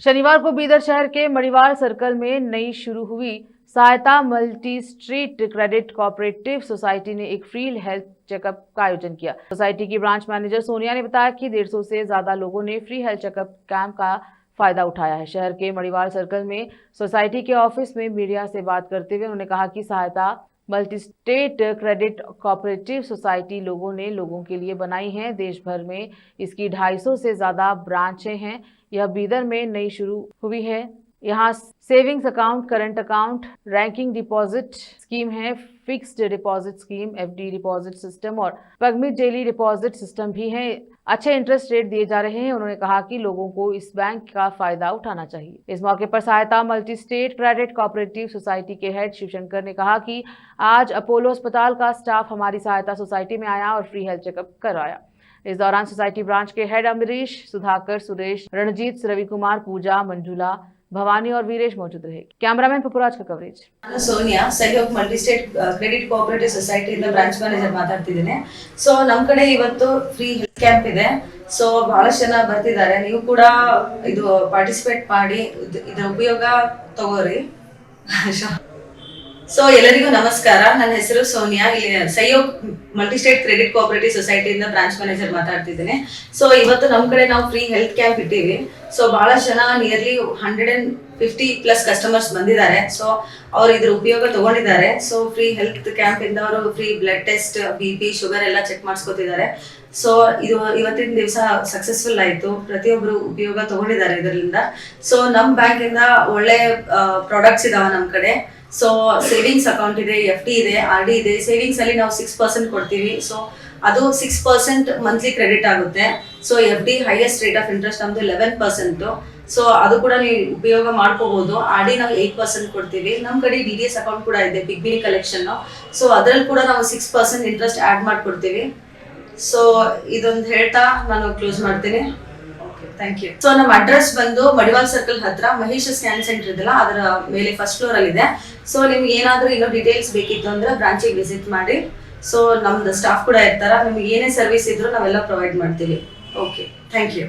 शनिवार को बीदर शहर के मड़ीवाल सर्कल में नई शुरू हुई सहायता multi street credit cooperative society ने एक फ्री हेल्थ चेकअप का आयोजन किया। सोसाइटी की ब्रांच मैनेजर सोनिया ने बताया कि 150 से ज्यादा लोगों ने फ्री हेल्थ चेकअप कैंप का फायदा उठाया है। शहर के मड़ीवाल सर्कल में सोसाइटी के ऑफिस में मीडिया से बात करते हुए उन्होंने कहा कि सहायता multi state credit cooperative society लोगों के लिए बनाई है। देश भर में इसकी 250 से ज्यादा ब्रांचें हैं। यह बीदर में नई शुरू हुई है। यहाँ savings account, current account, ranking deposit scheme है, fixed deposit scheme, FD deposit system और पगमिट डेली डिपॉजिट सिस्टम भी है। अच्छे इंटरेस्ट रेट दिए जा रहे हैं। उन्होंने कहा कि लोगों को इस बैंक का फायदा उठाना चाहिए। इस मौके पर सहायता multi state credit cooperative society के हेड शिवशंकर ने कहा कि आज अपोलो अस्पताल का स्टाफ हमारी सहायता सोसाइटी में आया और फ्री हेल्थ चेकअप करवाया। इस दौरान सोसाइटी ब्रांच के हेड अमरीश, सुधाकर, सुरेश, रणजीत, रवि कुमार, पूजा, मंजुला, भवानी और वीरेश मौजूद रहे। कैमरामैन पपुराज का कवरेज। ನಾನು Sonia, Sahayog multi state credit cooperative society ಇಂದ ಬ್ರಾಂಚ್ ಮ್ಯಾನೇಜರ್ ಮಾತಾಡ್ತಿದ್ದೀನಿ. ಸೊ ನಮ್ಮ ಕಡೆ ಇವತ್ತು ಫ್ರೀ ಹೆಲ್ತ್ ಕ್ಯಾಂಪ್ ಇದೆ. ಸೊ ಬಹಳಷ್ಟು ಜನ ಬರ್ತಿದ್ದಾರೆ. ನೀವು ಕೂಡ ಇದು ಪಾರ್ಟಿಸಿಪೇಟ್ ಮಾಡಿ ಇದರ ಉಪಯೋಗ ತಗೋರಿ. ಸೊ ಎಲ್ಲರಿಗೂ ನಮಸ್ಕಾರ. ನನ್ನ ಹೆಸರು ಸೋನಿಯಾ. ಇಲ್ಲಿ Sahayog multi state credit cooperative society ಇಂದ ಬ್ರಾಂಚ್ ಮ್ಯಾನೇಜರ್ ಮಾತಾಡ್ತಿದ್ದೀನಿ. ಸೊ ಇವತ್ತು ನಮ್ಮ ಕಡೆ ನಾವು ಫ್ರೀ ಹೆಲ್ತ್ ಕ್ಯಾಂಪ್ ಇಟ್ಟಿವಿ. ಸೊ ಬಹಳಷ್ಟು ಜನ ನಿಯರ್ಲಿ 150+ ಕಸ್ಟಮರ್ಸ್ ಬಂದಿದ್ದಾರೆ. ಸೊ ಅವ್ರು ಇದ್ರ ಉಪಯೋಗ ತಗೊಂಡಿದ್ದಾರೆ. ಸೊ ಫ್ರೀ ಹೆಲ್ತ್ ಕ್ಯಾಂಪ್ ಇಂದ ಅವರು free blood test, BP, sugar ಎಲ್ಲ ಚೆಕ್ ಮಾಡಿಸ್ಕೊತಿದ್ದಾರೆ. ಸೊ ಇದು ಇವತ್ತಿನ ದಿವಸ ಸಕ್ಸಸ್ಫುಲ್ ಆಯ್ತು. ಪ್ರತಿಯೊಬ್ಬರು ಉಪಯೋಗ ತಗೊಂಡಿದ್ದಾರೆ ಇದರಿಂದ. ಸೊ ನಮ್ಮ ಬ್ಯಾಂಕ್ ಇಂದ ಒಳ್ಳೆ ಪ್ರಾಡಕ್ಟ್ಸ್ ಇದಾವೆ ನಮ್ಮ ಕಡೆ. ಸೊ ಸೇವಿಂಗ್ಸ್ ಅಕೌಂಟ್ ಇದೆ, FD ಇದೆ, RD ಇದೆ. ಸೇವಿಂಗ್ಸ್ ಅಲ್ಲಿ ನಾವು 6% ಕೊಡ್ತೀವಿ. ಸೊ ಅದು 6% ಮಂತ್ಲಿ ಕ್ರೆಡಿಟ್ ಆಗುತ್ತೆ. So FD highest rate of interest ನಮ್ದು 11%. ಸೊ ಅದು ಕೂಡ ನೀವು ಉಪಯೋಗ ಮಾಡ್ಕೋಬಹುದು. RD ನಾವು 8% ಕೊಡ್ತೀವಿ. ನಮ್ಮ ಕಡೆ DDS ಅಕೌಂಟ್ ಕೂಡ ಇದೆ, ಬಿಗ್ ಬಿನಿ ಕಲೆಕ್ಷನ್. ಸೊ ಅದ್ರಲ್ಲಿ ಕೂಡ ನಾವು 6% ಇಂಟ್ರೆಸ್ಟ್ ಆಡ್ ಮಾಡ್ಕೊಡ್ತೀವಿ. ಸೊ ಇದೊಂದು ಹೇಳ್ತಾ ನಾನು ಕ್ಲೋಸ್ ಮಾಡ್ತೀನಿ. Thank you. ಸೊ ನಮ್ಮ ಅಡ್ರೆಸ್ ಬಂದು ಮಡಿವಾಲ್ ಸರ್ಕಲ್ ಹತ್ರ ಮಹೇಶ್ ಸ್ಕ್ಯಾನ್ ಸೆಂಟರ್ ಇದೆಲ್ಲ ಅದರ ಮೇಲೆ ಫಸ್ಟ್ ಫ್ಲೋರ್ ಅಲ್ಲಿ ಇದೆ. ಸೊ ನಿಮ್ಗೆ ಏನಾದ್ರೂ ಇನ್ನೂ ಡೀಟೇಲ್ಸ್ ಬೇಕಿತ್ತು ಅಂದ್ರೆ ಬ್ರಾಂಚಿಗೆ ವಿಸಿಟ್ ಮಾಡಿ. ಸೊ ನಮ್ದು ಸ್ಟಾಫ್ ಕೂಡ ಇರ್ತಾರ. ನಿಮ್ಗೆ ಏನೇ ಸರ್ವಿಸ್ ಇದ್ರು ನಾವೆಲ್ಲ ಪ್ರೊವೈಡ್ ಮಾಡ್ತೀವಿ. Okay, thank you.